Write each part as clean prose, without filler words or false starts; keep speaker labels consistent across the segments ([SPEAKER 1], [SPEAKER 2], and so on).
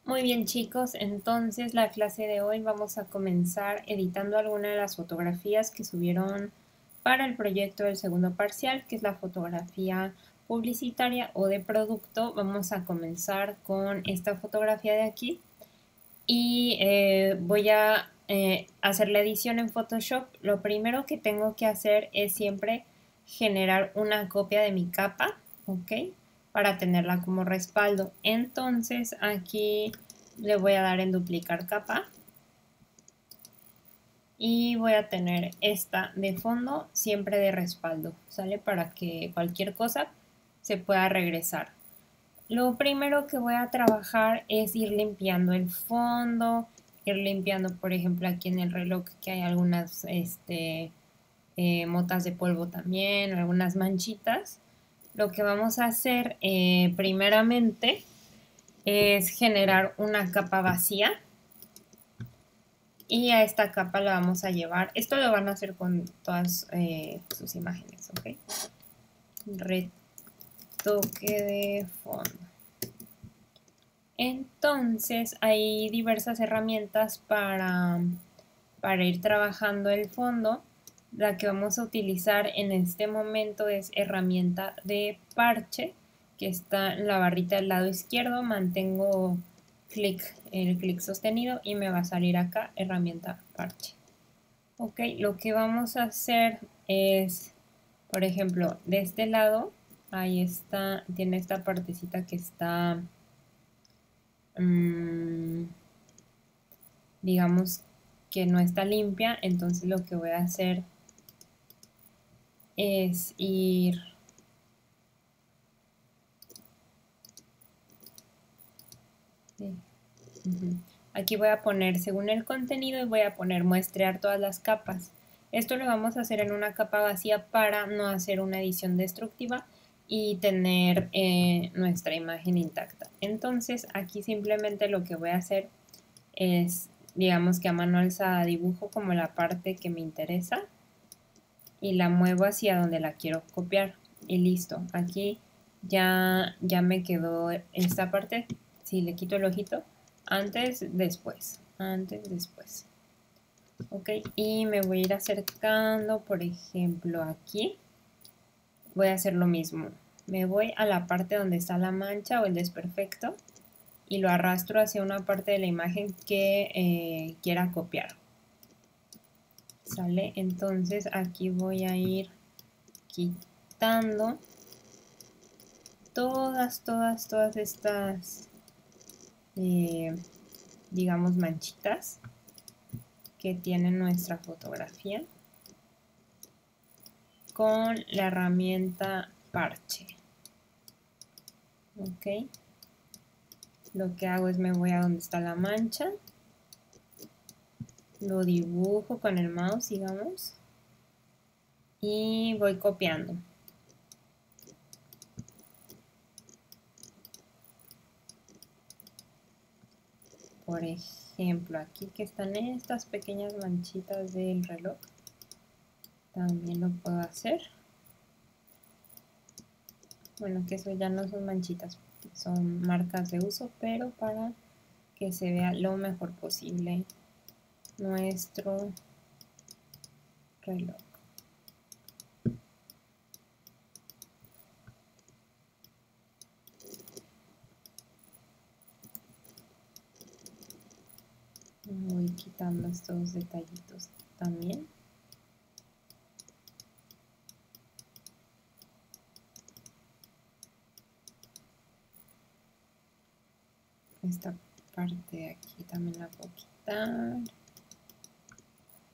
[SPEAKER 1] Muy bien chicos, entonces la clase de hoy vamos a comenzar editando alguna de las fotografías que subieron para el proyecto del segundo parcial, que es la fotografía publicitaria o de producto. Vamos a comenzar con esta fotografía de aquí y voy a hacer la edición en Photoshop. Lo primero que tengo que hacer es siempre generar una copia de mi capa, ¿ok? Para tenerla como respaldo. Entonces aquí le voy a dar en duplicar capa y voy a tener esta de fondo siempre de respaldo, ¿sale? Para que cualquier cosa se pueda regresar. Lo primero que voy a trabajar es ir limpiando el fondo, ir limpiando, por ejemplo, aquí en el reloj que hay algunas motas de polvo también, algunas manchitas. Lo que vamos a hacer primeramente es generar una capa vacía y a esta capa la vamos a llevar. Esto lo van a hacer con todas sus imágenes, ¿ok? Retoque de fondo. Entonces hay diversas herramientas para ir trabajando el fondo. La que vamos a utilizar en este momento es herramienta de parche, que está en la barrita del lado izquierdo. Mantengo el clic sostenido y me va a salir acá herramienta parche. Ok, lo que vamos a hacer es, por ejemplo, de este lado, ahí está, tiene esta partecita que está digamos que no está limpia, entonces lo que voy a hacer es ir aquí voy a poner según el contenido y voy a poner muestrear todas las capas. Esto lo vamos a hacer en una capa vacía para no hacer una edición destructiva y tener nuestra imagen intacta. Entonces aquí simplemente lo que voy a hacer es, digamos que a mano alzada dibujo como la parte que me interesa y la muevo hacia donde la quiero copiar y listo. Aquí ya me quedó esta parte. Si le quito el ojito, antes, después, antes, después. Ok, y me voy a ir acercando, por ejemplo, aquí. Voy a hacer lo mismo. Me voy a la parte donde está la mancha o el desperfecto y lo arrastro hacia una parte de la imagen que quiera copiar. ¿Sale? Entonces aquí voy a ir quitando todas estas, digamos, manchitas que tiene nuestra fotografía con la herramienta parche. Ok, lo que hago es me voy a donde está la mancha, lo dibujo con el mouse, digamos, y voy copiando. Por ejemplo, aquí que están estas pequeñas manchitas del reloj, también lo puedo hacer. Bueno, que eso ya no son manchitas, son marcas de uso, pero para que se vea lo mejor posible nuestro reloj. Voy quitando estos detallitos también. Esta parte de aquí también la puedo quitar.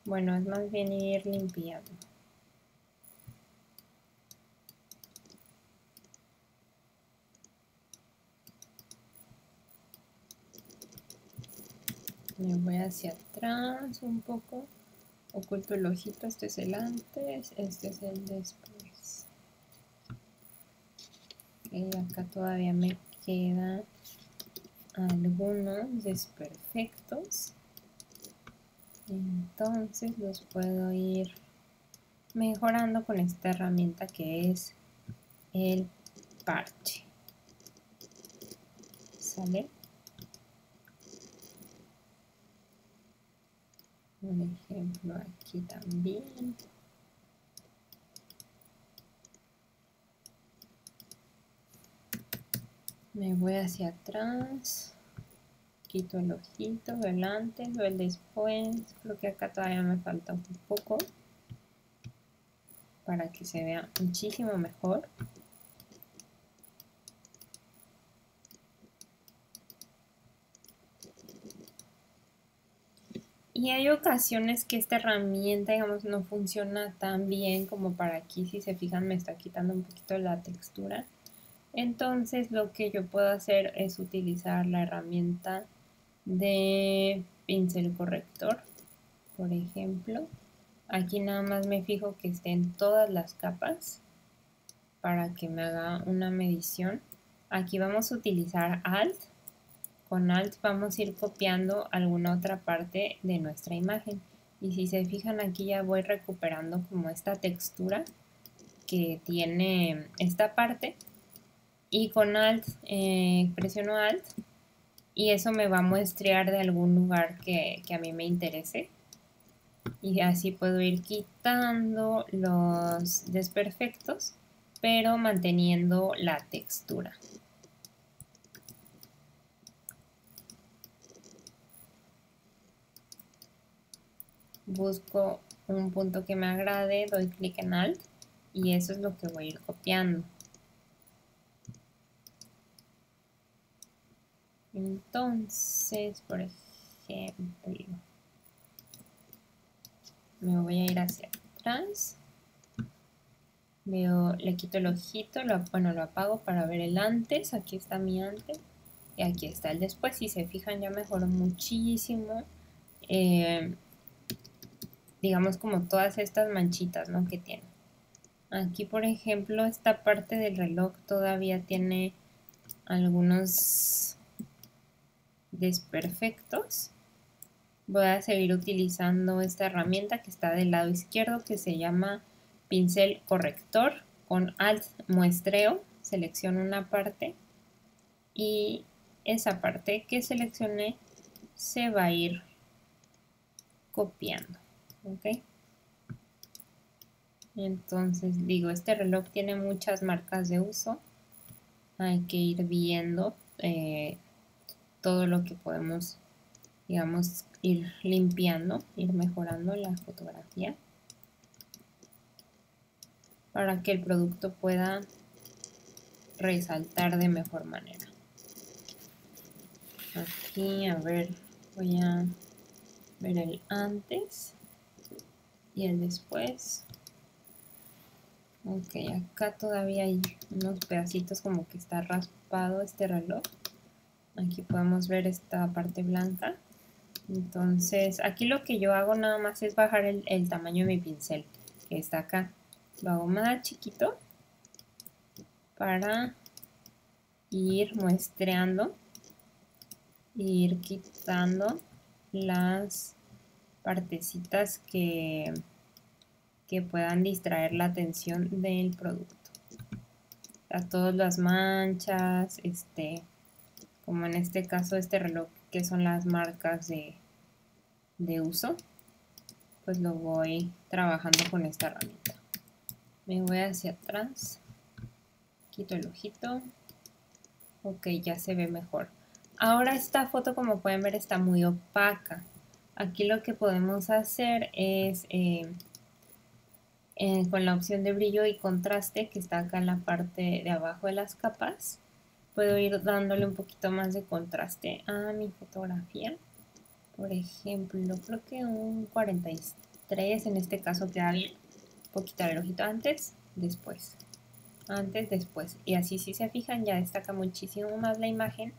[SPEAKER 1] Bueno, es más bien ir limpiando. Me voy hacia atrás un poco. Oculto el ojito, este es el antes, este es el después. Y acá todavía me quedan algunos desperfectos. Entonces los puedo ir mejorando con esta herramienta que es el parche. ¿Sale? Por ejemplo, aquí también. Me voy hacia atrás. Quito el ojito, el antes, el después. Creo que acá todavía me falta un poco para que se vea muchísimo mejor. Y hay ocasiones que esta herramienta, digamos, no funciona tan bien como para aquí. Si se fijan, me está quitando un poquito la textura. Entonces, lo que yo puedo hacer es utilizar la herramienta de pincel corrector, por ejemplo. Aquí nada más me fijo que estén todas las capas para que me haga una medición. Aquí vamos a utilizar Alt. Con Alt vamos a ir copiando alguna otra parte de nuestra imagen. Y si se fijan, aquí ya voy recuperando como esta textura que tiene esta parte. Y con Alt, presiono Alt y eso me va a muestrear de algún lugar que a mí me interese. Y así puedo ir quitando los desperfectos, pero manteniendo la textura. Busco un punto que me agrade, doy clic en Alt y eso es lo que voy a ir copiando. Entonces, por ejemplo, me voy a ir hacia atrás. Veo, le quito el ojito, lo apago para ver el antes. Aquí está mi antes y aquí está el después. Si se fijan, ya mejoró muchísimo. Digamos como todas estas manchitas, ¿no?, que tiene. Aquí, por ejemplo, esta parte del reloj todavía tiene algunos desperfectos. Voy a seguir utilizando esta herramienta que está del lado izquierdo, que se llama pincel corrector. Con Alt muestreo, selecciono una parte y esa parte que seleccioné se va a ir copiando. ¿Ok? Entonces digo, este reloj tiene muchas marcas de uso. Hay que ir viendo todo lo que podemos, digamos, ir limpiando, ir mejorando la fotografía para que el producto pueda resaltar de mejor manera. Aquí, a ver, voy a ver el antes y el después. Ok, acá todavía hay unos pedacitos como que está raspado este reloj. Aquí podemos ver esta parte blanca. Entonces, aquí lo que yo hago nada más es bajar el tamaño de mi pincel, que está acá. Lo hago más chiquito para ir muestreando e ir quitando las partecitas que puedan distraer la atención del producto. A todas las manchas, como en este caso este reloj, que son las marcas de uso, pues lo voy trabajando con esta herramienta. Me voy hacia atrás, quito el ojito. Ok, ya se ve mejor. Ahora esta foto, como pueden ver, está muy opaca. Aquí lo que podemos hacer es con la opción de brillo y contraste, que está acá en la parte de abajo de las capas, puedo ir dándole un poquito más de contraste a mi fotografía. Por ejemplo, creo que un 43 en este caso queda bien. Puedo quitar el ojito antes, después. Antes, después. Y así, si se fijan, ya destaca muchísimo más la imagen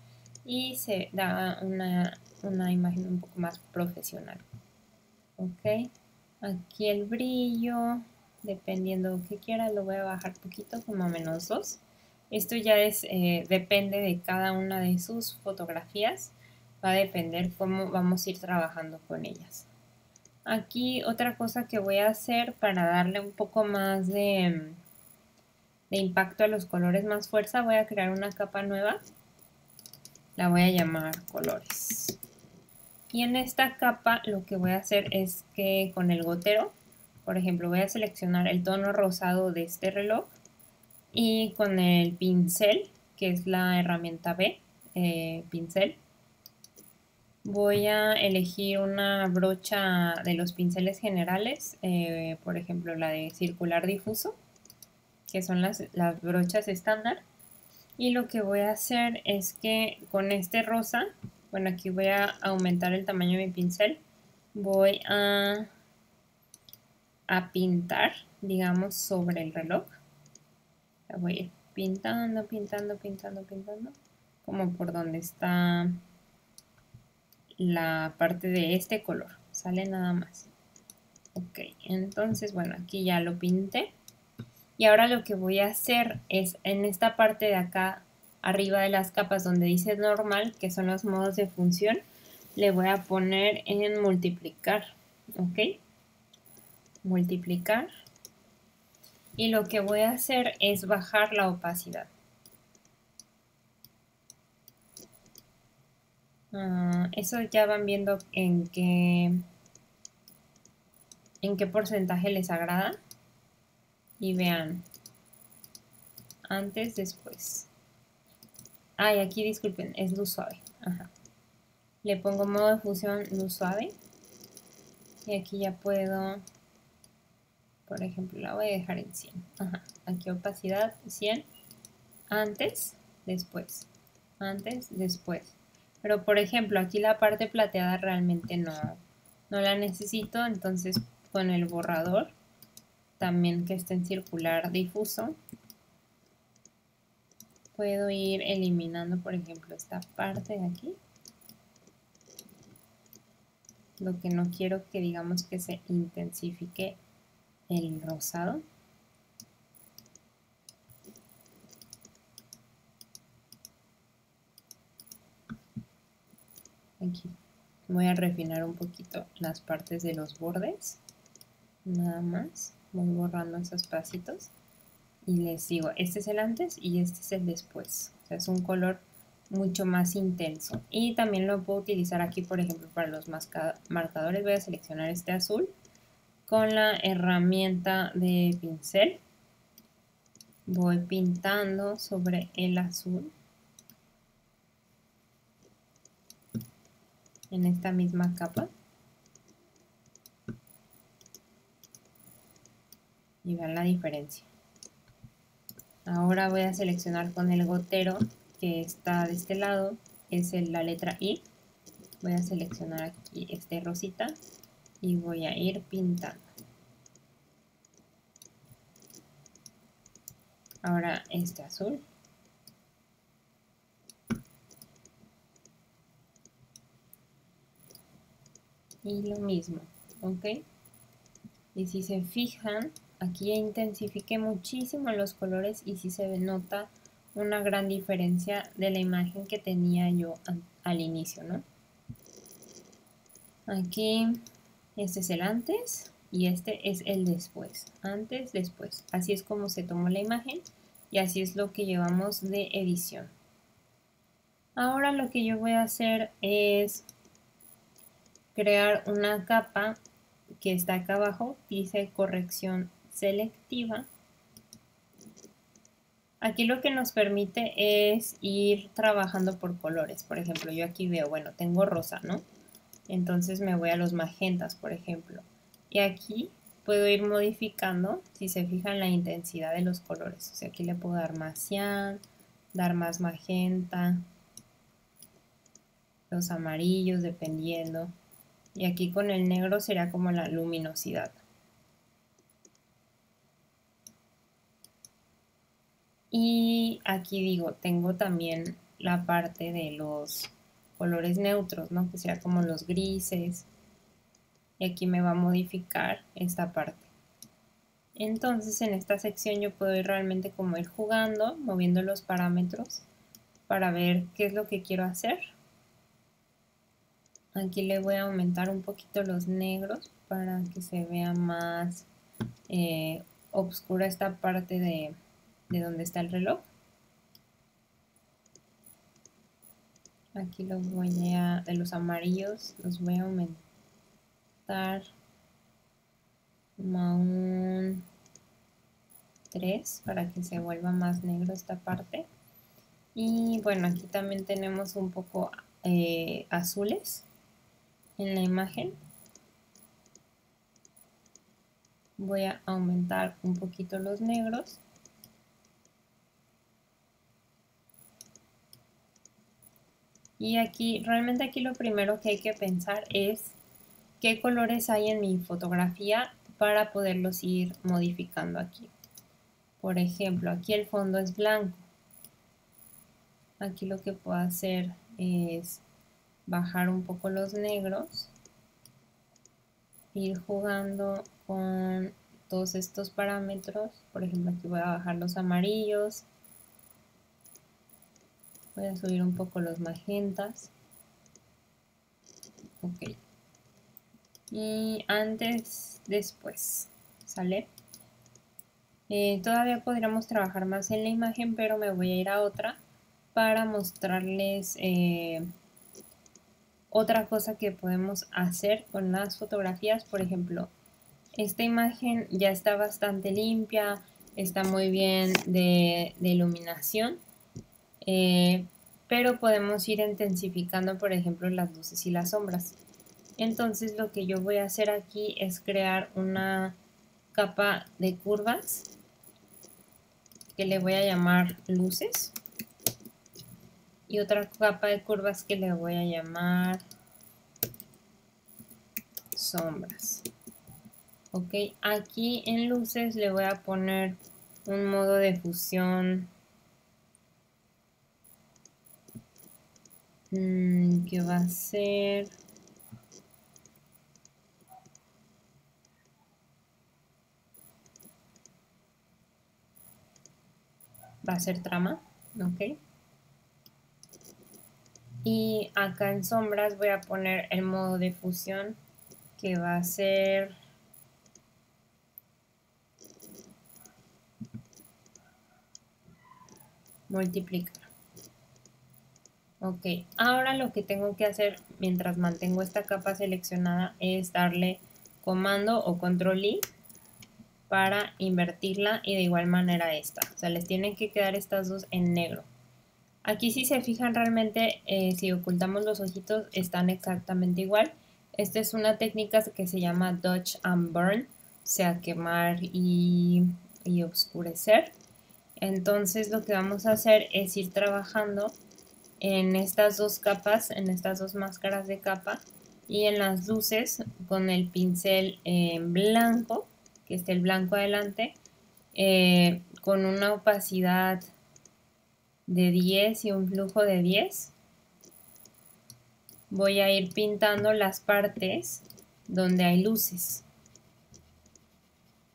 [SPEAKER 1] y se da una imagen un poco más profesional. Ok. Aquí el brillo, dependiendo de que quiera, lo voy a bajar poquito, como a -2. Esto ya depende de cada una de sus fotografías. Va a depender cómo vamos a ir trabajando con ellas. Aquí otra cosa que voy a hacer para darle un poco más de impacto a los colores, más fuerza, voy a crear una capa nueva. La voy a llamar colores. Y en esta capa lo que voy a hacer es que con el gotero, por ejemplo, voy a seleccionar el tono rosado de este reloj y con el pincel, que es la herramienta B, pincel, voy a elegir una brocha de los pinceles generales, por ejemplo la de circular difuso, que son las brochas estándar. Y lo que voy a hacer es que con este rosa, bueno, aquí voy a aumentar el tamaño de mi pincel, voy a pintar, digamos, sobre el reloj. Voy a ir pintando, pintando, pintando, pintando, como por donde está la parte de este color, sale nada más. Ok, entonces, bueno, aquí ya lo pinté. Y ahora lo que voy a hacer es en esta parte de acá, arriba de las capas donde dice normal, que son los modos de función, le voy a poner en multiplicar, ¿ok? Multiplicar. Y lo que voy a hacer es bajar la opacidad. Eso ya van viendo en qué porcentaje les agrada. Y vean, antes, después. Y aquí disculpen, es luz suave. Ajá. Le pongo modo de fusión luz suave. Y aquí ya puedo, por ejemplo, la voy a dejar en 100. Ajá. Aquí opacidad 100. Antes, después. Antes, después. Pero por ejemplo, aquí la parte plateada realmente no la necesito. Entonces con el borrador, también que esté en circular difuso, puedo ir eliminando, por ejemplo, esta parte de aquí. Lo que no quiero que digamos que se intensifique el rosado. Aquí voy a refinar un poquito las partes de los bordes. Nada más. Voy borrando esos pasitos. Y les digo, este es el antes y este es el después. O sea, es un color mucho más intenso. Y también lo puedo utilizar aquí, por ejemplo, para los marcadores. Voy a seleccionar este azul con la herramienta de pincel. Voy pintando sobre el azul en esta misma capa. Y vean la diferencia. Ahora voy a seleccionar con el gotero que está de este lado, es la letra I. Voy a seleccionar aquí este rosita y voy a ir pintando. Ahora este azul. Y lo mismo, ¿ok? Y si se fijan, aquí ya intensifiqué muchísimo los colores y sí se nota una gran diferencia de la imagen que tenía yo al inicio, ¿no? Aquí este es el antes y este es el después. Antes, después. Así es como se tomó la imagen y así es lo que llevamos de edición. Ahora lo que yo voy a hacer es crear una capa que está acá abajo, dice corrección selectiva. Aquí lo que nos permite es ir trabajando por colores. Por ejemplo, yo aquí veo, bueno, tengo rosa, ¿no? Entonces me voy a los magentas, por ejemplo. Y aquí puedo ir modificando, si se fijan, la intensidad de los colores. O sea, aquí le puedo dar más cian, dar más magenta, los amarillos, dependiendo. Y aquí con el negro sería como la luminosidad. Y aquí digo, tengo también la parte de los colores neutros, ¿no? Que sería como los grises. Y aquí me va a modificar esta parte. Entonces en esta sección yo puedo ir realmente como ir jugando, moviendo los parámetros para ver qué es lo que quiero hacer. Aquí le voy a aumentar un poquito los negros para que se vea más oscura esta parte de donde está el reloj. Aquí de los amarillos los voy a aumentar como a un 3 para que se vuelva más negro esta parte. Y bueno, aquí también tenemos un poco azules en la imagen. Voy a aumentar un poquito los negros. Y aquí, realmente aquí lo primero que hay que pensar es qué colores hay en mi fotografía para poderlos ir modificando aquí. Por ejemplo, aquí el fondo es blanco. Aquí lo que puedo hacer es bajar un poco los negros, ir jugando con todos estos parámetros. Por ejemplo, aquí voy a bajar los amarillos, voy a subir un poco los magentas. Ok. Y después, ¿sale? Todavía podríamos trabajar más en la imagen, pero me voy a ir a otra para mostrarles otra cosa que podemos hacer con las fotografías. Por ejemplo, esta imagen ya está bastante limpia, está muy bien de iluminación, pero podemos ir intensificando, por ejemplo, las luces y las sombras. Entonces lo que yo voy a hacer aquí es crear una capa de curvas que le voy a llamar luces y otra capa de curvas que le voy a llamar sombras. Ok, aquí en luces le voy a poner un modo de fusión que va a ser trama, ok. Y acá en sombras voy a poner el modo de fusión que va a ser multiplicar. Ok, ahora lo que tengo que hacer mientras mantengo esta capa seleccionada es darle comando o control I para invertirla y de igual manera esta. O sea, les tienen que quedar estas dos en negro. Aquí si se fijan realmente, si ocultamos los ojitos, están exactamente igual. Esta es una técnica que se llama Dodge and Burn, o sea, quemar y oscurecer. Entonces lo que vamos a hacer es ir trabajando en estas dos capas, en estas dos máscaras de capa y en las luces con el pincel en blanco, que esté el blanco adelante, con una opacidad de 10 y un flujo de 10. Voy a ir pintando las partes donde hay luces.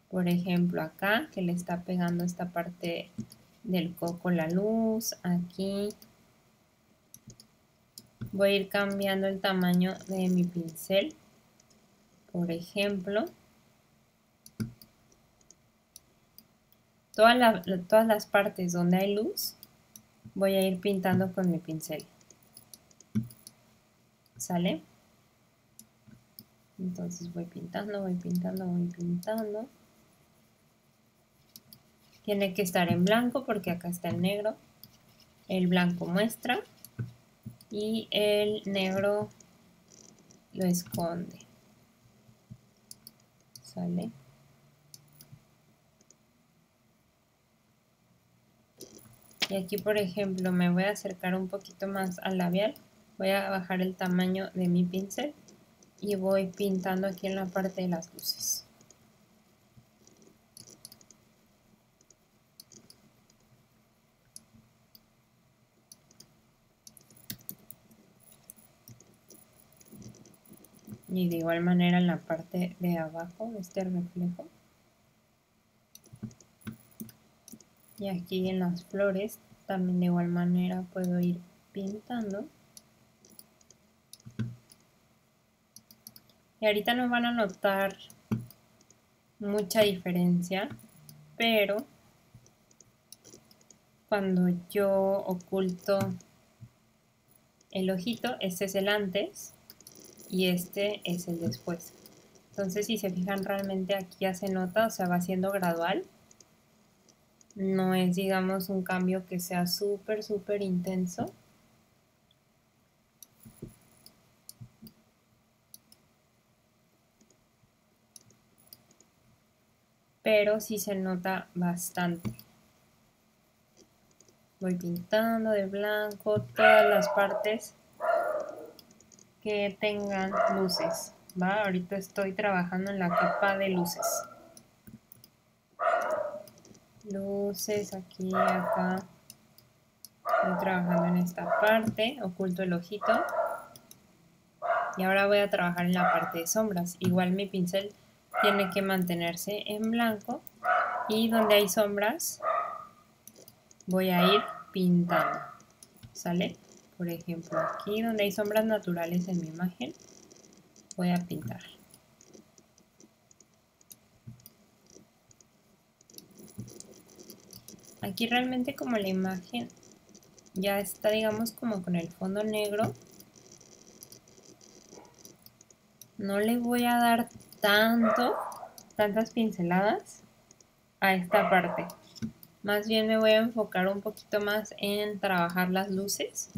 [SPEAKER 1] Por ejemplo, acá que le está pegando esta parte del coco la luz, aquí. Voy a ir cambiando el tamaño de mi pincel. Por ejemplo, todas las partes donde hay luz voy a ir pintando con mi pincel. ¿Sale? Entonces voy pintando, voy pintando, voy pintando. Tiene que estar en blanco porque acá está el negro. El blanco muestra y el negro lo esconde. ¿Sale? Y aquí, por ejemplo, me voy a acercar un poquito más al labial. Voy a bajar el tamaño de mi pincel y voy pintando aquí en la parte de las luces. Y de igual manera en la parte de abajo de este reflejo. Y aquí en las flores también de igual manera puedo ir pintando. Y ahorita no van a notar mucha diferencia, pero cuando yo oculto el ojito, este es el antes y este es el después. Entonces si se fijan realmente aquí ya se nota, o sea, va siendo gradual. No es, digamos, un cambio que sea súper intenso. Pero sí se nota bastante. Voy pintando de blanco todas las partes que tengan luces, ¿va? Ahorita estoy trabajando en la capa de luces. Luces aquí, acá. Estoy trabajando en esta parte, oculto el ojito. Y ahora voy a trabajar en la parte de sombras. Igual mi pincel tiene que mantenerse en blanco. Y donde hay sombras, voy a ir pintando. ¿Sale? Por ejemplo, aquí donde hay sombras naturales en mi imagen, voy a pintar. Aquí realmente como la imagen ya está, digamos, como con el fondo negro, no le voy a dar tantas pinceladas a esta parte. Más bien me voy a enfocar un poquito más en trabajar las luces,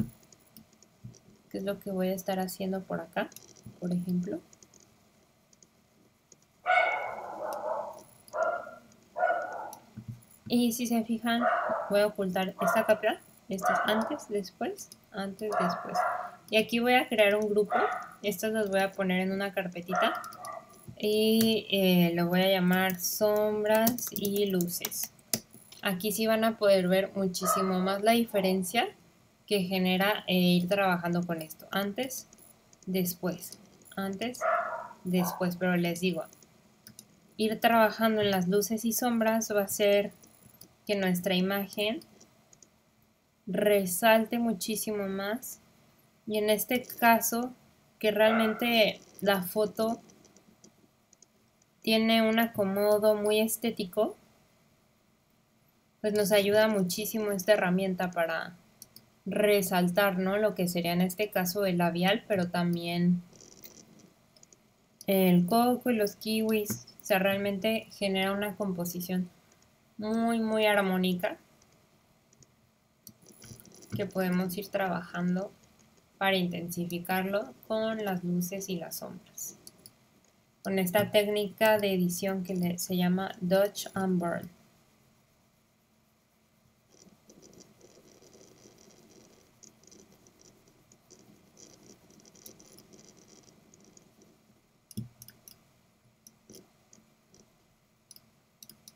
[SPEAKER 1] que es lo que voy a estar haciendo por acá, por ejemplo. Y si se fijan, voy a ocultar esta capa. Esto es antes, después, antes, después. Y aquí voy a crear un grupo. Estas las voy a poner en una carpetita. Y lo voy a llamar sombras y luces. Aquí sí van a poder ver muchísimo más la diferencia que genera ir trabajando con esto. Antes, después. Antes, después. Pero les digo, ir trabajando en las luces y sombras va a hacer que nuestra imagen resalte muchísimo más. Y en este caso, que realmente la foto tiene un acomodo muy estético, pues nos ayuda muchísimo esta herramienta para resaltar, ¿no? Lo que sería en este caso el labial, pero también el coco y los kiwis. O sea, realmente genera una composición muy armónica que podemos ir trabajando para intensificarlo con las luces y las sombras. Con esta técnica de edición que se llama Dodge and Burn.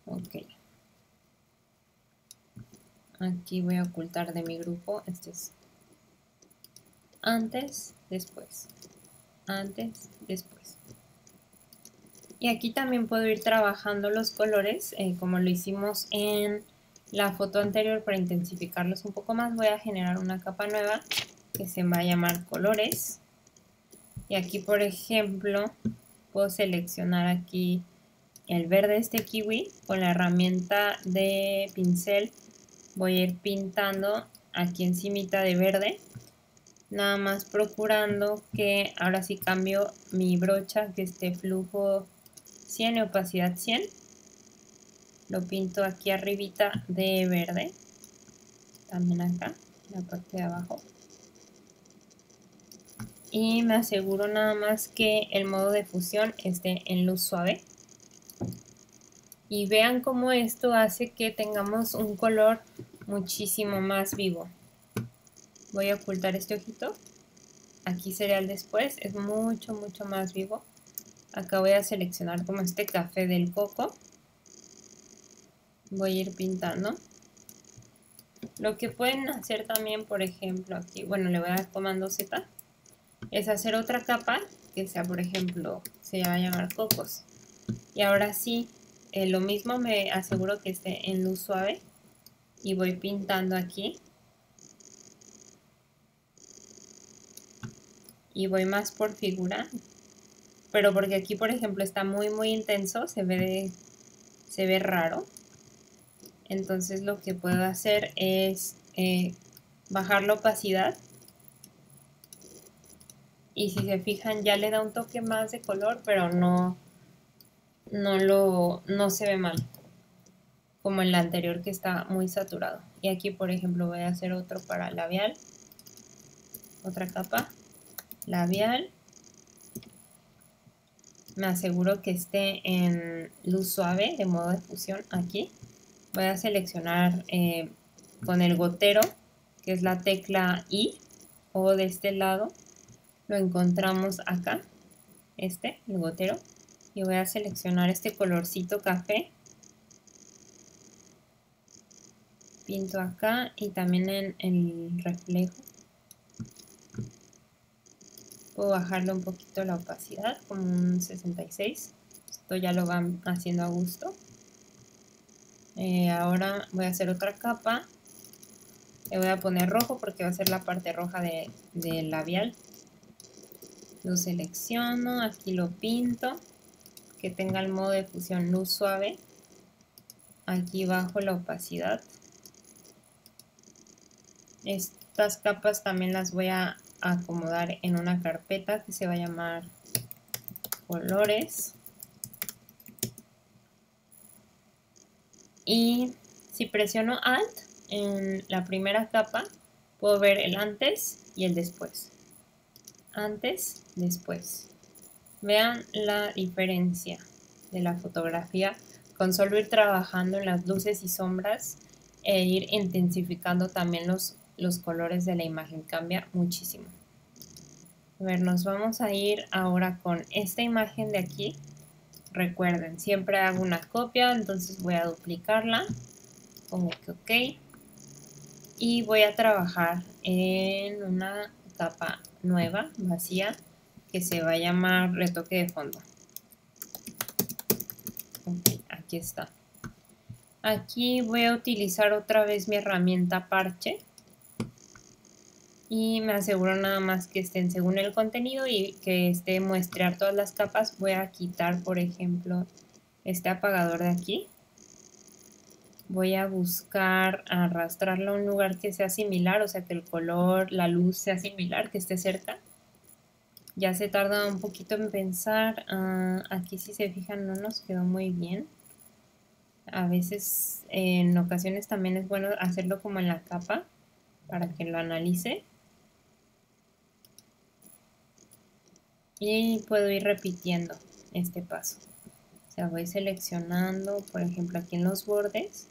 [SPEAKER 1] Ok. Aquí voy a ocultar de mi grupo. Este es antes, después. Antes, después. Y aquí también puedo ir trabajando los colores como lo hicimos en la foto anterior para intensificarlos un poco más. Voy a generar una capa nueva que se va a llamar colores. Y aquí, por ejemplo, puedo seleccionar aquí el verde, este kiwi, con la herramienta de pincel. Voy a ir pintando aquí encimita de verde. Nada más procurando que ahora sí cambio mi brocha, que esté flujo 100 y opacidad 100. Lo pinto aquí arribita de verde. También acá, en la parte de abajo. Y me aseguro nada más que el modo de fusión esté en luz suave. Y vean cómo esto hace que tengamos un color muchísimo más vivo. Voy a ocultar este ojito. Aquí sería el después, es mucho más vivo. Acá voy a seleccionar como este café del coco. Voy a ir pintando. Lo que pueden hacer también, por ejemplo, aquí, bueno, le voy a dar comando Z, es hacer otra capa que sea, por ejemplo, se va a llamar cocos. Y ahora sí, lo mismo me aseguro que esté en luz suave y voy pintando aquí. Y voy más por figura, pero porque aquí, por ejemplo, está muy intenso, se ve raro. Entonces lo que puedo hacer es bajar la opacidad y si se fijan ya le da un toque más de color, pero no se ve mal como el anterior que está muy saturado. Y aquí por ejemplo voy a hacer otro para labial, otra capa, labial. Me aseguro que esté en luz suave de modo de fusión aquí. Voy a seleccionar con el gotero, que es la tecla I, o de este lado lo encontramos acá, el gotero, y voy a seleccionar este colorcito café, pinto acá y también en el reflejo. Puedo bajarle un poquito la opacidad, como un 66. Esto ya lo van haciendo a gusto. Ahora voy a hacer otra capa. Le voy a poner rojo porque va a ser la parte roja del labial. Lo selecciono, aquí lo pinto, que tenga el modo de fusión luz suave. Aquí bajo la opacidad. Estas capas también las voy a acomodar en una carpeta que se va a llamar colores. Y si presiono Alt en la primera capa, puedo ver el antes y el después. Antes, después. Vean la diferencia de la fotografía con solo ir trabajando en las luces y sombras e ir intensificando también los colores de la imagen. Cambia muchísimo. A ver, nos vamos a ir ahora con esta imagen de aquí. Recuerden, siempre hago una copia, entonces voy a duplicarla. Pongo que OK. Y voy a trabajar en una capa nueva, vacía, que se va a llamar retoque de fondo. Ok, aquí está. Aquí voy a utilizar otra vez mi herramienta parche. Y me aseguro nada más que estén según el contenido y que esté muestrear todas las capas. Voy a quitar, por ejemplo, este apagador de aquí. Voy a buscar arrastrarlo a un lugar que sea similar, o sea que el color, la luz sea similar, que esté cerca. Ya se tarda un poquito en pensar. Aquí si se fijan no nos quedó muy bien. A veces, en ocasiones también es bueno hacerlo como en la capa para que lo analice. Y puedo ir repitiendo este paso. O sea, voy seleccionando, por ejemplo, aquí en los bordes.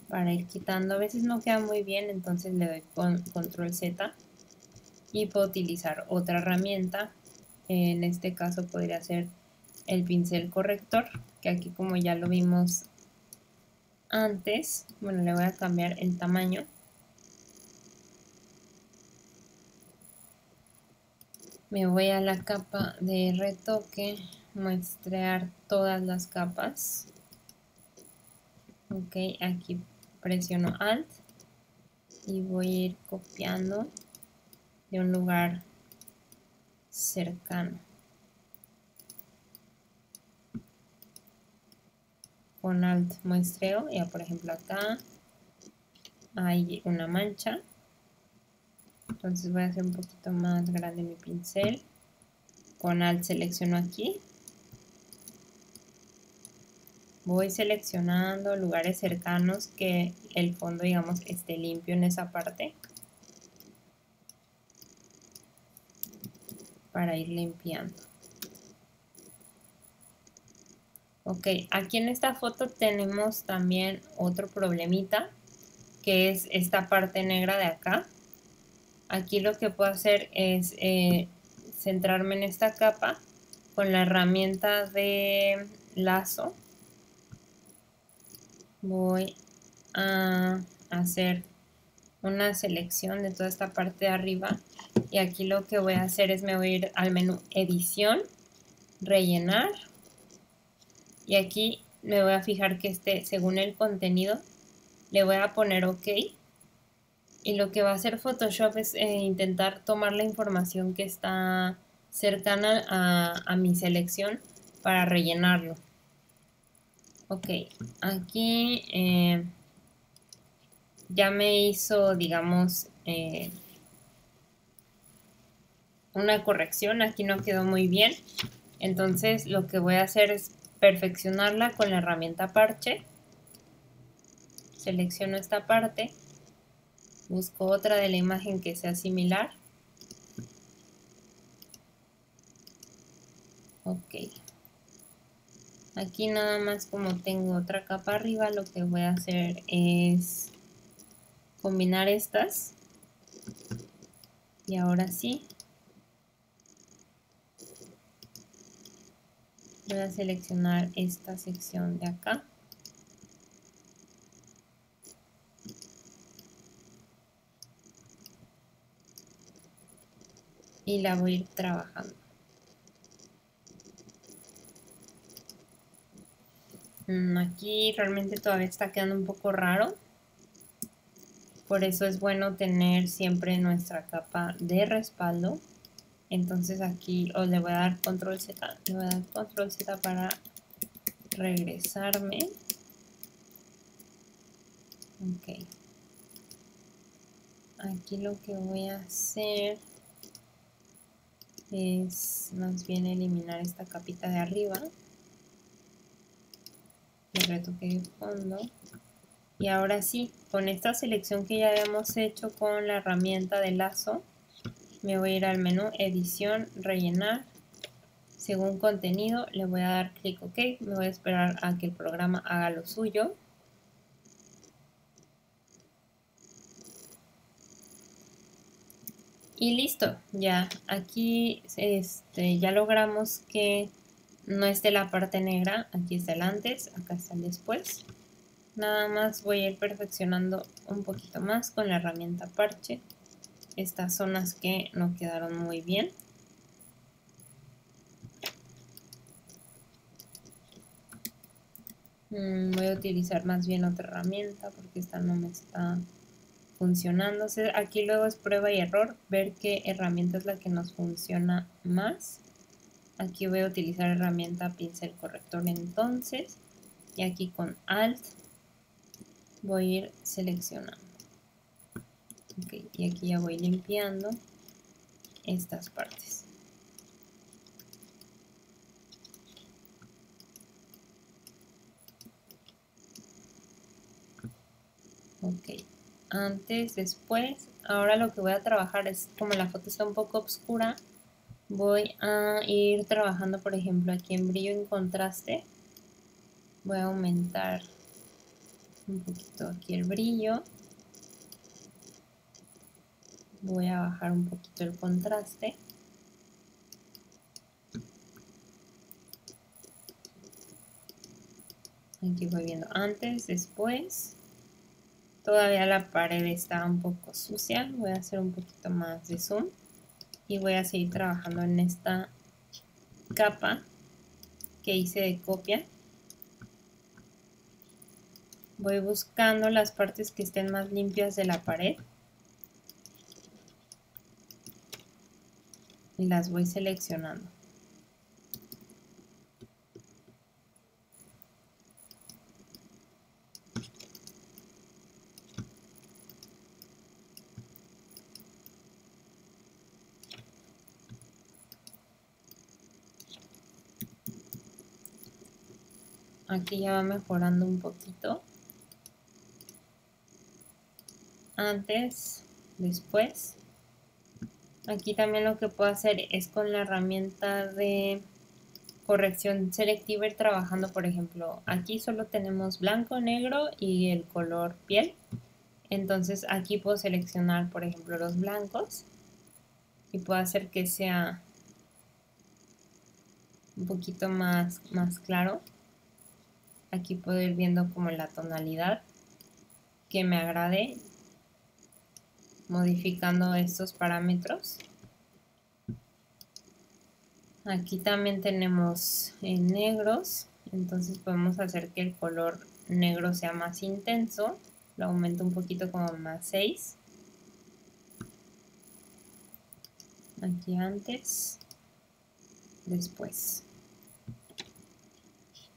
[SPEAKER 1] Para ir quitando, a veces no queda muy bien, entonces le doy con control Z. Y puedo utilizar otra herramienta. En este caso podría ser el pincel corrector, que aquí como ya lo vimos antes, bueno, le voy a cambiar el tamaño. Me voy a la capa de retoque, muestrear todas las capas. Ok, aquí presiono Alt y voy a ir copiando de un lugar cercano. Con Alt muestreo, ya por ejemplo acá hay una mancha. Entonces voy a hacer un poquito más grande mi pincel. Con Alt selecciono aquí. Voy seleccionando lugares cercanos que el fondo, digamos, esté limpio en esa parte. Para ir limpiando. Ok, aquí en esta foto tenemos también otro problemita, que es esta parte negra de acá. Aquí lo que puedo hacer es centrarme en esta capa con la herramienta de lazo. Voy a hacer una selección de toda esta parte de arriba y aquí lo que voy a hacer es me voy a ir al menú edición, rellenar y aquí me voy a fijar que esté según el contenido. Le voy a poner OK. Y lo que va a hacer Photoshop es intentar tomar la información que está cercana a mi selección para rellenarlo. Ok, aquí ya me hizo, digamos, una corrección. Aquí no quedó muy bien. Entonces lo que voy a hacer es perfeccionarla con la herramienta parche. Selecciono esta parte, busco otra de la imagen que sea similar. Ok. Aquí nada más, como tengo otra capa arriba, lo que voy a hacer es combinar estas. Y ahora sí, voy a seleccionar esta sección de acá. Y la voy a ir trabajando. Aquí realmente todavía está quedando un poco raro. Por eso es bueno tener siempre nuestra capa de respaldo. Entonces aquí le voy a dar control Z. Le voy a dar control Z para regresarme. Ok. Aquí lo que voy a hacer es más bien eliminar esta capita de arriba. Le retoque de fondo. Y ahora sí, con esta selección que ya habíamos hecho con la herramienta de lazo, me voy a ir al menú edición, rellenar, según contenido, le voy a dar clic OK, me voy a esperar a que el programa haga lo suyo. Y listo, ya aquí ya logramos que no esté la parte negra. Aquí está el antes, acá está el después. Nada más voy a ir perfeccionando un poquito más con la herramienta parche estas zonas que no quedaron muy bien. Voy a utilizar más bien otra herramienta porque esta no me está funcionando. Aquí luego es prueba y error, ver qué herramienta es la que nos funciona más. Aquí voy a utilizar herramienta pincel corrector entonces, y aquí con Alt voy a ir seleccionando. Okay, y aquí ya voy limpiando estas partes. Ok, antes, después, ahora lo que voy a trabajar es, como la foto está un poco oscura, voy a ir trabajando, por ejemplo, aquí en brillo en contraste. Voy a aumentar un poquito aquí el brillo. Voy a bajar un poquito el contraste. Aquí voy viendo antes, después. Todavía la pared está un poco sucia. Voy a hacer un poquito más de zoom. Y voy a seguir trabajando en esta capa que hice de copia. Voy buscando las partes que estén más limpias de la pared. Y las voy seleccionando. Aquí ya va mejorando un poquito. Antes, después. Aquí también lo que puedo hacer es con la herramienta de corrección selectiva ir trabajando, por ejemplo, aquí solo tenemos blanco, negro y el color piel. Entonces aquí puedo seleccionar, por ejemplo, los blancos y puedo hacer que sea un poquito más claro. Aquí puedo ir viendo como la tonalidad que me agrade, modificando estos parámetros. Aquí también tenemos negros, entonces podemos hacer que el color negro sea más intenso. Lo aumento un poquito como más 6. Aquí antes, después.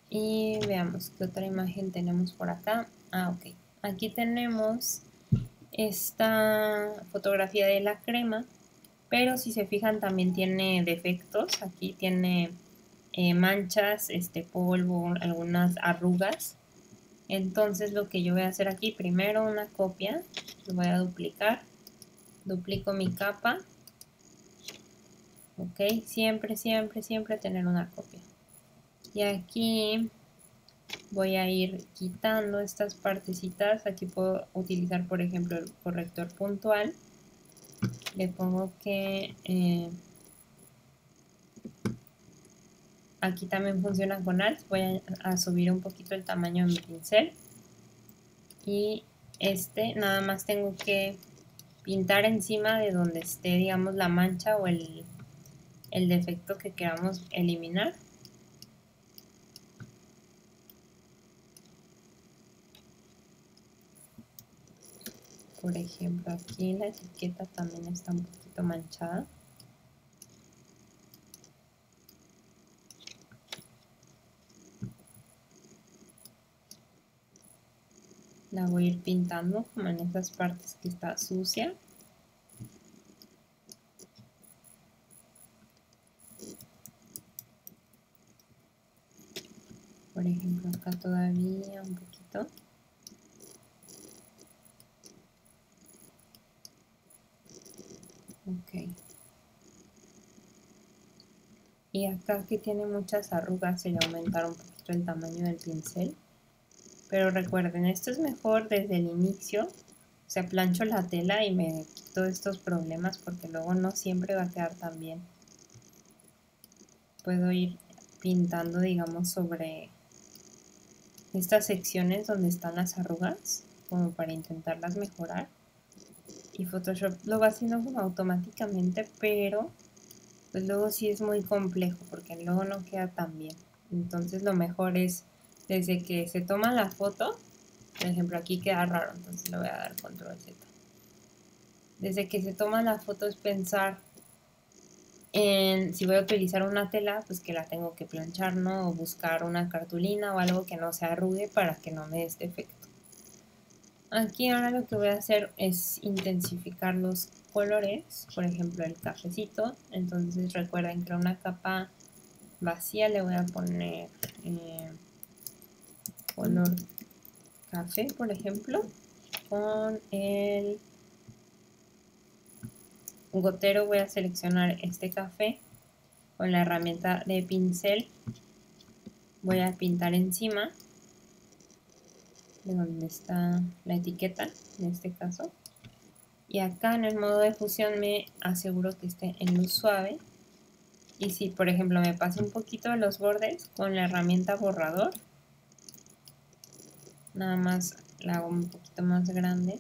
[SPEAKER 1] Y veamos qué otra imagen tenemos por acá. Ok. Aquí tenemos esta fotografía de la crema, pero si se fijan también tiene defectos. Aquí tiene manchas, polvo, algunas arrugas. Entonces lo que yo voy a hacer aquí, primero una copia, lo voy a duplicar, duplico mi capa, ok, siempre, siempre, siempre tener una copia. Y aquí voy a ir quitando estas partecitas. Aquí puedo utilizar, por ejemplo, el corrector puntual. Le pongo que aquí también funciona con Alt. Voy a subir un poquito el tamaño de mi pincel. Y nada más tengo que pintar encima de donde esté, digamos, la mancha o el defecto que queramos eliminar. Por ejemplo, aquí la etiqueta también está un poquito manchada. La voy a ir pintando como en esas partes que está sucia. Por ejemplo, acá todavía un poquito. Ok. Y acá que tiene muchas arrugas, se le aumentaron un poquito el tamaño del pincel. Pero recuerden, esto es mejor desde el inicio. O sea, plancho la tela y me quito estos problemas porque luego no siempre va a quedar tan bien. Puedo ir pintando, digamos, sobre estas secciones donde están las arrugas, como para intentarlas mejorar. Y Photoshop lo va haciendo como automáticamente, pero pues luego sí es muy complejo porque luego no queda tan bien. Entonces lo mejor es desde que se toma la foto, por ejemplo aquí queda raro, entonces le voy a dar control Z. Desde que se toma la foto es pensar en si voy a utilizar una tela, pues que la tengo que planchar, ¿no? O buscar una cartulina o algo que no se arrugue para que no me dé este efecto. Aquí ahora lo que voy a hacer es intensificar los colores, por ejemplo el cafecito. Entonces recuerden que una capa vacía le voy a poner color café, por ejemplo, con el gotero voy a seleccionar este café. Con la herramienta de pincel voy a pintar encima de donde está la etiqueta, en este caso. Y acá en el modo de fusión me aseguro que esté en luz suave. Y si por ejemplo me paso un poquito de los bordes con la herramienta borrador, nada más la hago un poquito más grande.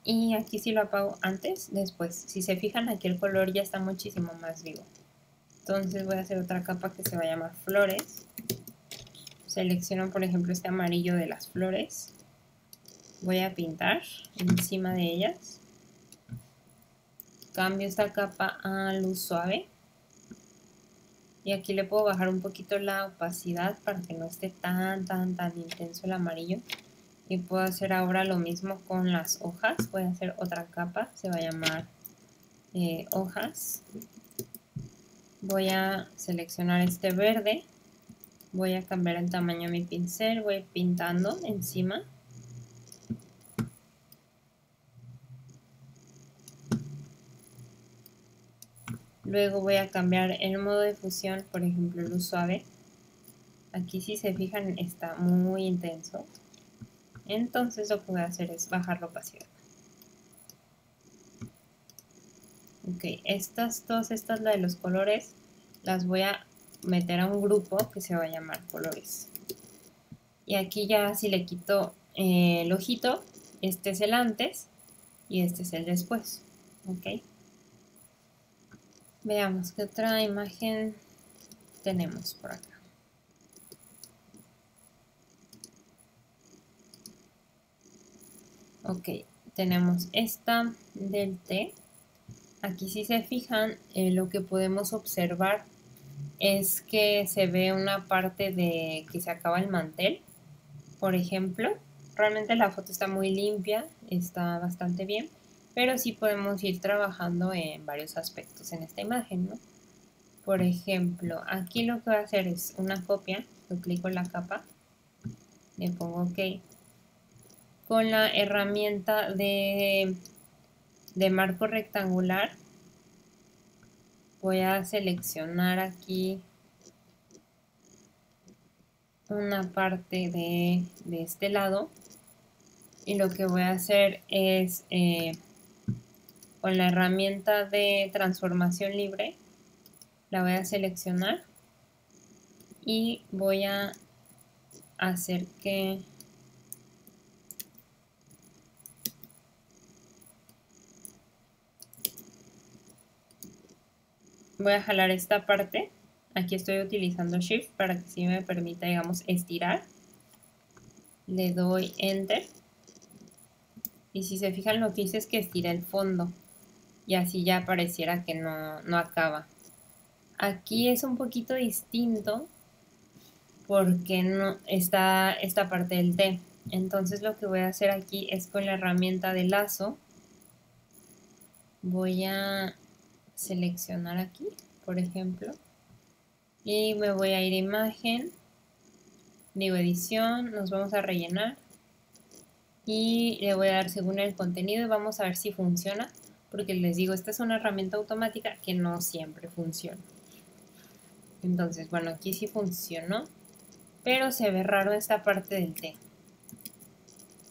[SPEAKER 1] Y aquí sí lo apago antes, después. Si se fijan, aquí el color ya está muchísimo más vivo. Entonces voy a hacer otra capa que se va a llamar flores. Selecciono por ejemplo este amarillo de las flores. Voy a pintar encima de ellas. Cambio esta capa a luz suave. Y aquí le puedo bajar un poquito la opacidad para que no esté tan intenso el amarillo. Y puedo hacer ahora lo mismo con las hojas. Voy a hacer otra capa, se va a llamar hojas. Voy a seleccionar este verde. Voy a cambiar el tamaño de mi pincel. Voy pintando encima. Luego voy a cambiar el modo de fusión, por ejemplo, luz suave. Aquí si se fijan está muy intenso. Entonces lo que voy a hacer es bajar la opacidad. Ok, todas estas, la de los colores, las voy a meter a un grupo que se va a llamar colores. Y aquí ya si le quito el ojito, este es el antes y este es el después. Ok. Veamos qué otra imagen tenemos por acá. Ok, tenemos esta del té. Aquí si se fijan, lo que podemos observar es que se ve una parte de que se acaba el mantel. por ejemplo. Realmente la foto está muy limpia, está bastante bien, pero sí podemos ir trabajando en varios aspectos en esta imagen, ¿no? Por ejemplo, aquí lo que voy a hacer es una copia, duplico la capa, le pongo OK. Con la herramienta de marco rectangular voy a seleccionar aquí una parte de este lado y lo que voy a hacer es con la herramienta de transformación libre la voy a seleccionar y voy a hacer que voy a jalar esta parte. Aquí estoy utilizando Shift para que sí me permita, digamos, estirar. Le doy Enter. Y si se fijan, lo que hice es que estiré el fondo. Y así ya pareciera que no acaba. Aquí es un poquito distinto porque no está esta parte del T. Entonces lo que voy a hacer aquí es con la herramienta de lazo. Voy a seleccionar aquí, por ejemplo. Y me voy a ir a imagen. Digo edición, nos vamos a rellenar. Y le voy a dar según el contenido y vamos a ver si funciona. Porque les digo, esta es una herramienta automática que no siempre funciona. Entonces, bueno, aquí sí funcionó. Pero se ve raro esta parte del T.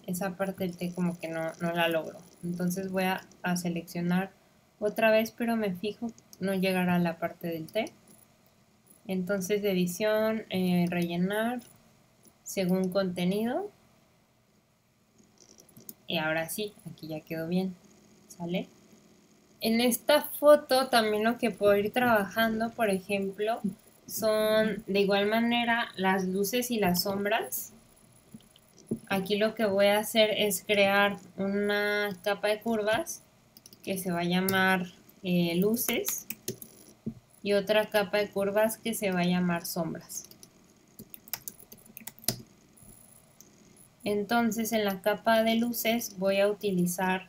[SPEAKER 1] Esa parte del T como que no la logro. Entonces voy a seleccionar otra vez, pero me fijo, no llegará a la parte del T. Entonces de edición, rellenar, según contenido. Y ahora sí, aquí ya quedó bien. ¿Sale? En esta foto también lo que puedo ir trabajando, por ejemplo, son de igual manera las luces y las sombras. Aquí lo que voy a hacer es crear una capa de curvas que se va a llamar luces y otra capa de curvas que se va a llamar sombras. Entonces en la capa de luces voy a utilizar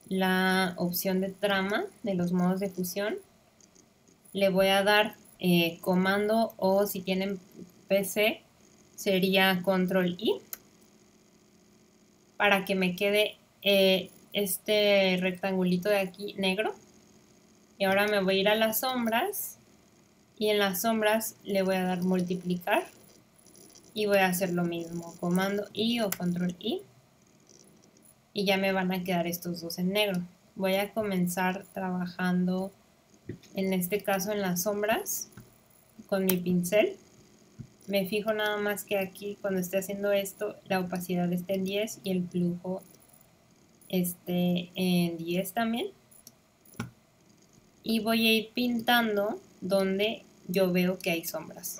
[SPEAKER 1] la opción de trama de los modos de fusión. Le voy a dar comando o si tienen PC sería control I para que me quede este rectangulito de aquí negro. Y ahora me voy a ir a las sombras y en las sombras le voy a dar multiplicar y voy a hacer lo mismo, comando I o control I y ya me van a quedar estos dos en negro. Voy a comenzar trabajando en este caso en las sombras con mi pincel. Me fijo nada más que aquí cuando esté haciendo esto la opacidad esté en 10 y el flujo esté en 10 también. Y voy a ir pintando donde yo veo que hay sombras.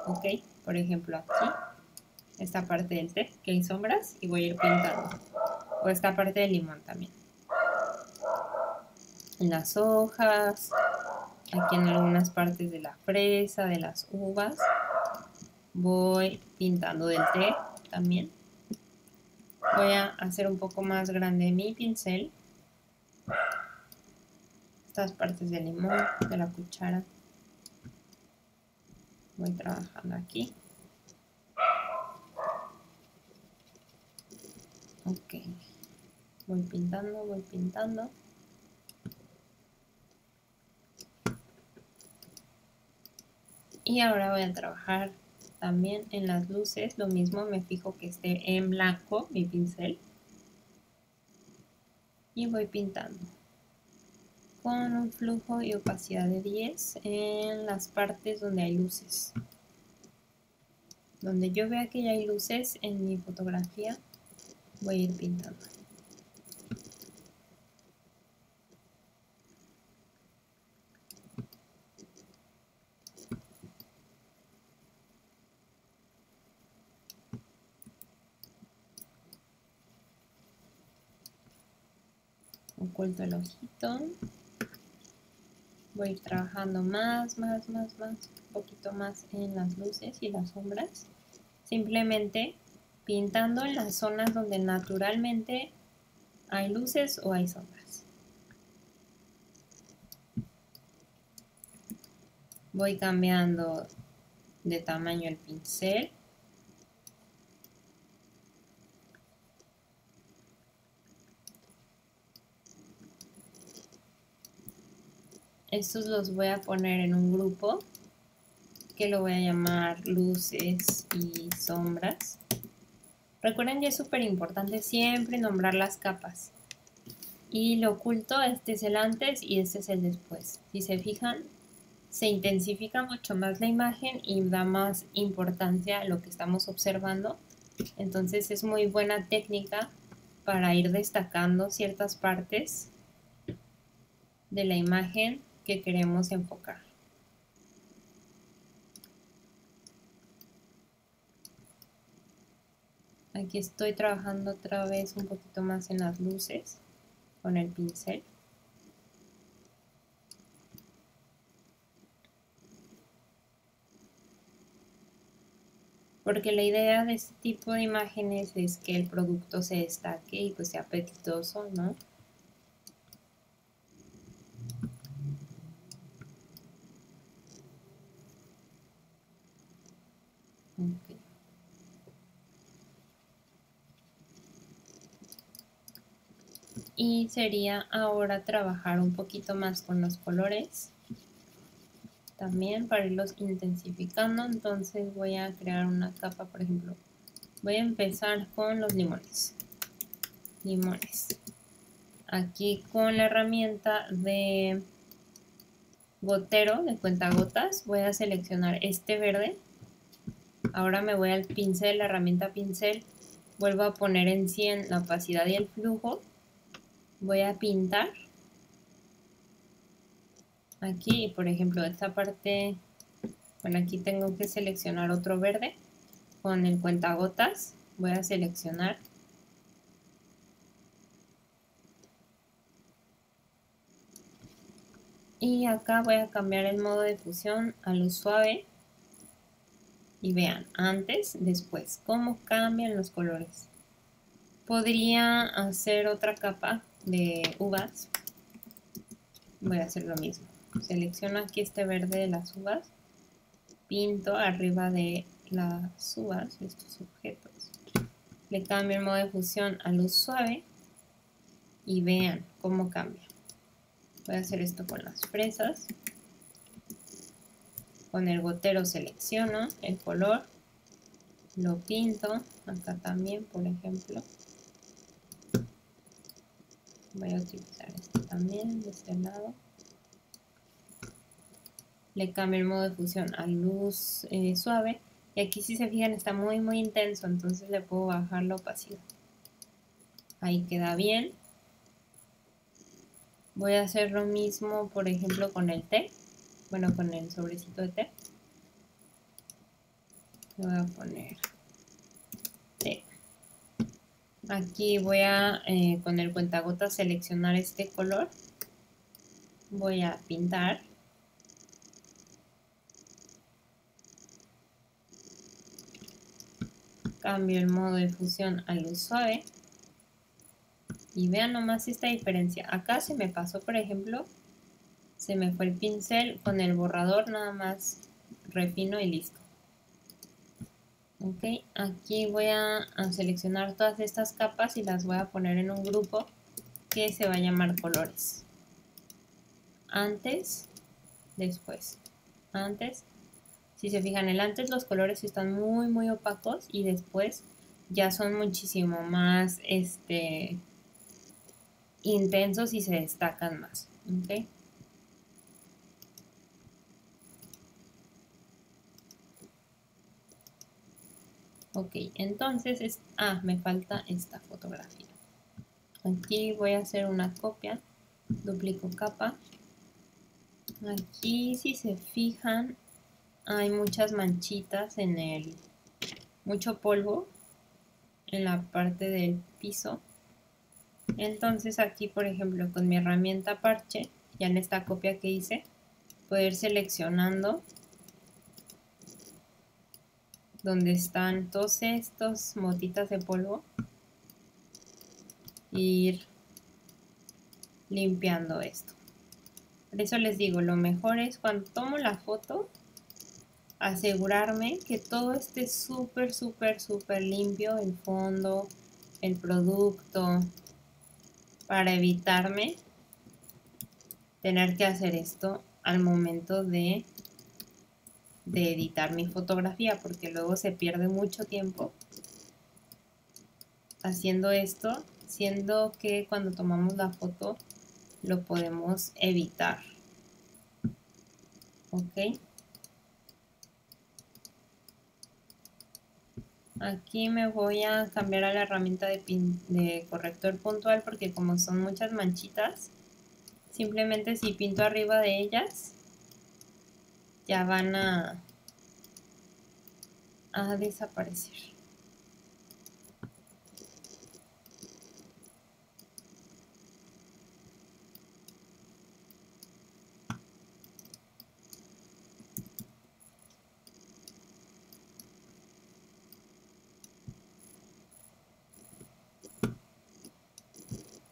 [SPEAKER 1] Ok, por ejemplo aquí, esta parte del té que hay sombras y voy a ir pintando. O esta parte del limón también. En las hojas, aquí en algunas partes de la fresa, de las uvas. Voy pintando del té también. Voy a hacer un poco más grande mi pincel. Estas partes del limón, de la cuchara. Voy trabajando aquí. Ok. Voy pintando, voy pintando. Y ahora voy a trabajar también en las luces. Lo mismo, me fijo que esté en blanco mi pincel. Y voy pintando con un flujo y opacidad de 10 en las partes donde hay luces. Donde yo vea que ya hay luces en mi fotografía, voy a ir pintando. Oculto el ojito. Voy a ir trabajando más, un poquito más en las luces y las sombras. Simplemente pintando en las zonas donde naturalmente hay luces o hay sombras. Voy cambiando de tamaño el pincel. Estos los voy a poner en un grupo que lo voy a llamar luces y sombras. Recuerden que es súper importante siempre nombrar las capas. Y lo oculto, este es el antes y este es el después. Si se fijan, se intensifica mucho más la imagen y da más importancia a lo que estamos observando. Entonces es muy buena técnica para ir destacando ciertas partes de la imagen que queremos enfocar. Aquí estoy trabajando otra vez un poquito más en las luces con el pincel. Porque la idea de este tipo de imágenes es que el producto se destaque y pues sea apetitoso, ¿no? Okay. Y sería ahora trabajar un poquito más con los colores también para irlos intensificando. Entonces voy a crear una capa, por ejemplo, voy a empezar con los limones. Aquí con la herramienta de gotero de cuentagotas voy a seleccionar este verde. Ahora me voy al pincel, la herramienta pincel, vuelvo a poner en 100 la opacidad y el flujo. Voy a pintar aquí, por ejemplo, esta parte, bueno, aquí tengo que seleccionar otro verde. Con el cuentagotas voy a seleccionar y acá voy a cambiar el modo de fusión a luz suave y vean, antes, después, cómo cambian los colores. Podría hacer otra capa de uvas. Voy a hacer lo mismo. Selecciono aquí este verde de las uvas, pinto arriba de las uvas, estos objetos. Le cambio el modo de fusión a luz suave y vean cómo cambia. Voy a hacer esto con las fresas. Con el gotero selecciono el color, lo pinto, acá también por ejemplo. Voy a utilizar este también de este lado. Le cambio el modo de fusión a luz suave. Y aquí si se fijan está muy intenso, entonces le puedo bajar la opacidad. Ahí queda bien. Voy a hacer lo mismo, por ejemplo, con el té. Bueno, con el sobrecito de té. Le voy a poner té. Aquí voy a, con el cuentagotas, seleccionar este color. Voy a pintar. Cambio el modo de fusión a luz suave. Y vean nomás esta diferencia. Acá se me pasó, por ejemplo, se me fue el pincel, con el borrador nada más refino y listo. Ok, aquí voy a seleccionar todas estas capas y las voy a poner en un grupo que se va a llamar colores. Antes, después. Antes, si se fijan, el antes los colores están muy opacos y después ya son muchísimo más intensos y se destacan más. ¿Ok? Ok, entonces, me falta esta fotografía. Aquí voy a hacer una copia, duplico capa. Aquí, si se fijan, hay muchas manchitas en mucho polvo en la parte del piso. Entonces aquí, por ejemplo, con mi herramienta parche, ya en esta copia que hice, puedo ir seleccionando donde están todos estos motitas de polvo, ir limpiando esto. Por eso les digo, lo mejor es cuando tomo la foto, asegurarme que todo esté súper, súper, súper limpio, el fondo, el producto, para evitarme tener que hacer esto al momento de editar mi fotografía, porque luego se pierde mucho tiempo haciendo esto, siendo que cuando tomamos la foto lo podemos evitar. Ok. Aquí me voy a cambiar a la herramienta de corrector puntual, porque como son muchas manchitas, simplemente si pinto arriba de ellas ya van a desaparecer.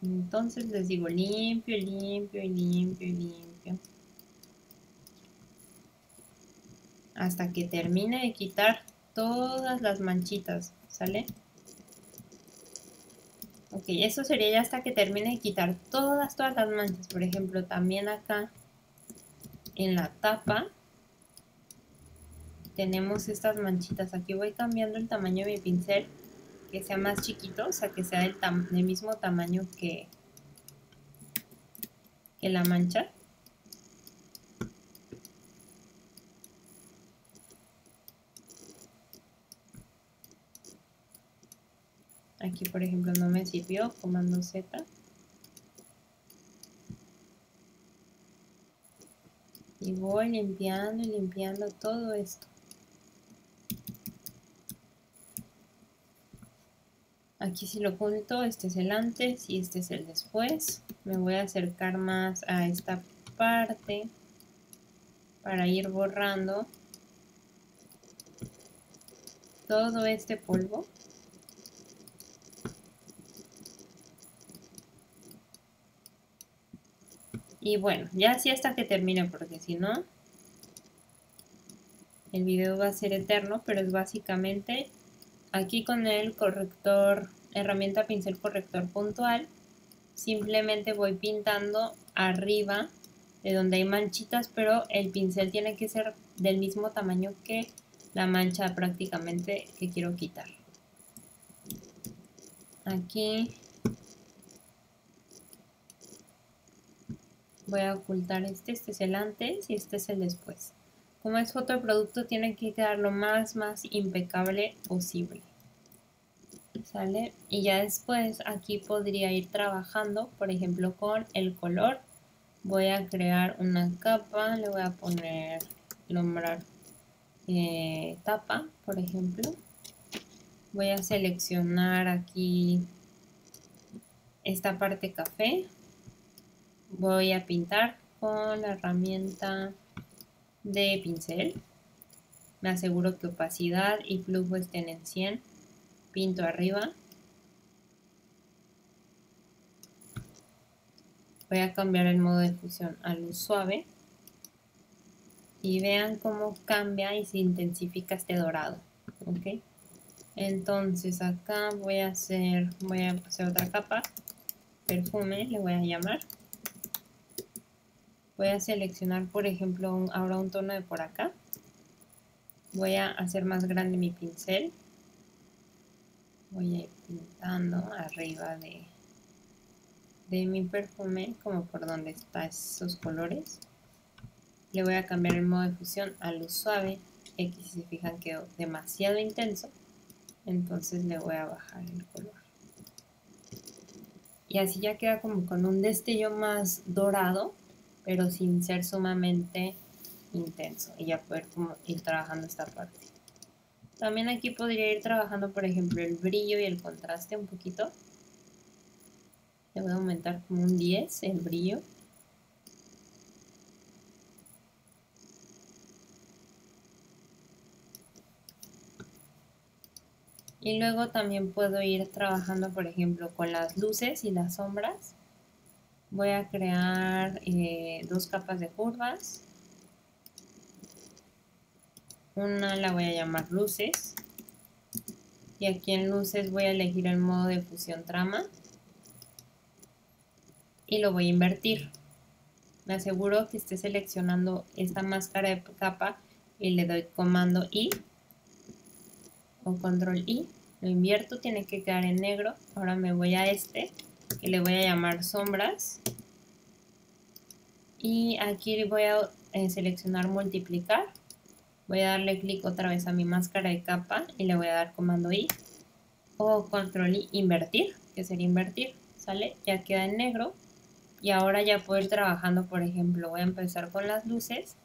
[SPEAKER 1] Entonces les digo limpio, limpio, limpio, limpio, hasta que termine de quitar todas las manchitas, ¿sale? Ok, eso sería ya hasta que termine de quitar todas las manchas. Por ejemplo, también acá en la tapa tenemos estas manchitas. Aquí voy cambiando el tamaño de mi pincel, que sea más chiquito, o sea, que sea del mismo tamaño que la mancha. Aquí, por ejemplo, no me sirvió, comando Z. Y voy limpiando y limpiando todo esto. Aquí si lo oculto, este es el antes y este es el después. Me voy a acercar más a esta parte para ir borrando todo este polvo. Y bueno, ya así hasta que termine, porque si no, el video va a ser eterno, pero es básicamente aquí con el corrector, herramienta pincel corrector puntual, simplemente voy pintando arriba de donde hay manchitas, pero el pincel tiene que ser del mismo tamaño que la mancha prácticamente que quiero quitar. Aquí voy a ocultar este es el antes y este es el después. Como es foto de producto, tiene que quedar lo más impecable posible. ¿Sale? Y ya después aquí podría ir trabajando, por ejemplo, con el color. Voy a crear una capa, le voy a poner, nombrar tapa, por ejemplo. Voy a seleccionar aquí esta parte café. Voy a pintar con la herramienta de pincel. Me aseguro que opacidad y flujo estén en 100. Pinto arriba. Voy a cambiar el modo de fusión a luz suave. Y vean cómo cambia y se intensifica este dorado. ¿Ok? Entonces acá voy a hacer otra capa. Perfume, le voy a llamar. Voy a seleccionar, por ejemplo, ahora un tono de por acá. Voy a hacer más grande mi pincel. Voy a ir pintando arriba de mi perfume, como por donde están esos colores. Le voy a cambiar el modo de fusión a luz suave. X, si se fijan, quedó demasiado intenso. Entonces le voy a bajar el color. Y así ya queda como con un destello más dorado, pero sin ser sumamente intenso. Y ya poder como ir trabajando esta parte. También aquí podría ir trabajando, por ejemplo, el brillo y el contraste un poquito. Le voy a aumentar como un 10 el brillo. Y luego también puedo ir trabajando, por ejemplo, con las luces y las sombras. Voy a crear 2 capas de curvas. Una la voy a llamar luces. Y aquí en luces voy a elegir el modo de fusión trama. Y lo voy a invertir. Me aseguro que esté seleccionando esta máscara de capa y le doy comando I o control I. Lo invierto, tiene que quedar en negro. Ahora me voy a que le voy a llamar sombras. Y aquí voy a seleccionar multiplicar. Voy a darle clic otra vez a mi máscara de capa y le voy a dar comando I o control I, invertir, que sería invertir. ¿Sale? Ya queda en negro. Y ahora ya puedo ir trabajando, por ejemplo, voy a empezar con las luces,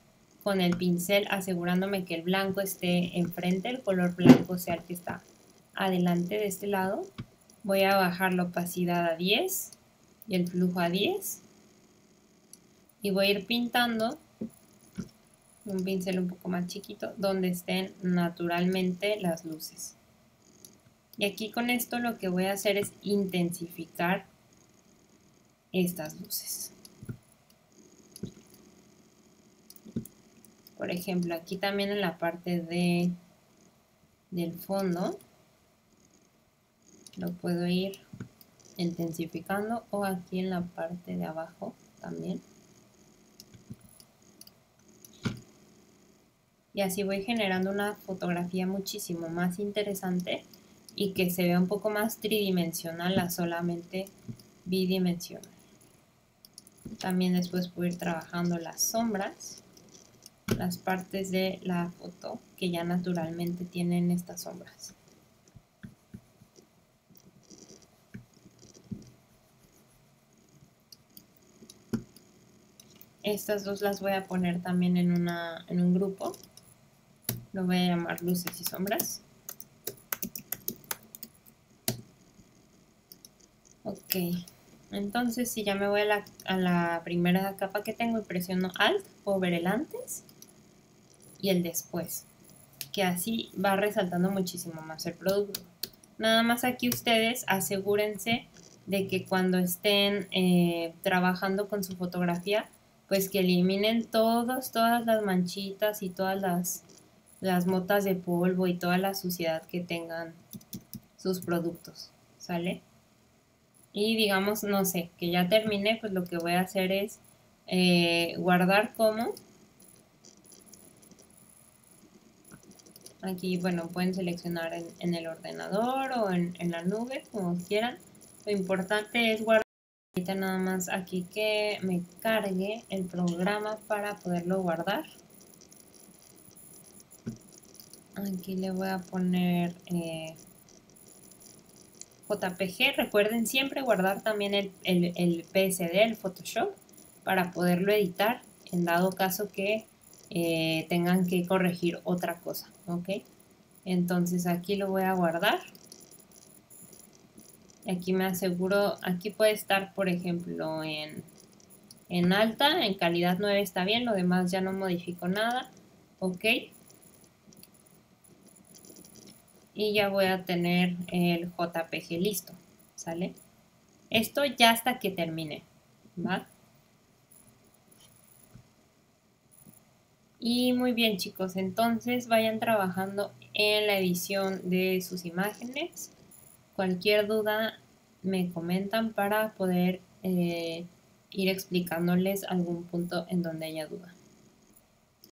[SPEAKER 1] con el pincel asegurándome que el blanco esté enfrente, el color blanco sea el que está adelante de este lado. Voy a bajar la opacidad a 10 y el flujo a 10. Y voy a ir pintando un pincel un poco más chiquito donde estén naturalmente las luces. Y aquí con esto lo que voy a hacer es intensificar estas luces. Por ejemplo, aquí también en la parte del fondo lo puedo ir intensificando, o aquí en la parte de abajo también. Y así voy generando una fotografía muchísimo más interesante y que se vea un poco más tridimensional a solamente bidimensional. También después puedo ir trabajando las sombras, las partes de la foto que ya naturalmente tienen estas sombras. Estas dos las voy a poner también en un grupo. Lo voy a llamar luces y sombras. Ok, entonces si ya me voy a la primera capa que tengo y presiono Alt, puedo ver el antes y el después, que así va resaltando muchísimo más el producto. Nada más aquí ustedes asegúrense de que cuando estén trabajando con su fotografía, pues que eliminen todas las manchitas y todas las motas de polvo y toda la suciedad que tengan sus productos, ¿sale? Y digamos, no sé, que ya terminé, pues lo que voy a hacer es guardar como. Aquí, bueno, pueden seleccionar en el ordenador o en la nube, como quieran. Lo importante es guardar. Ahorita nada más aquí que me cargue el programa para poderlo guardar. Aquí le voy a poner JPG. Recuerden siempre guardar también el PSD, el Photoshop, para poderlo editar en dado caso que tengan que corregir otra cosa, ¿ok? Entonces aquí lo voy a guardar. Aquí me aseguro, aquí puede estar, por ejemplo, en alta, en calidad 9 está bien, lo demás ya no modifico nada, ok. Y ya voy a tener el JPG listo, ¿sale? Esto ya hasta que termine, ¿va? Y muy bien, chicos, entonces vayan trabajando en la edición de sus imágenes. Cualquier duda me comentan para poder ir explicándoles algún punto en donde haya duda.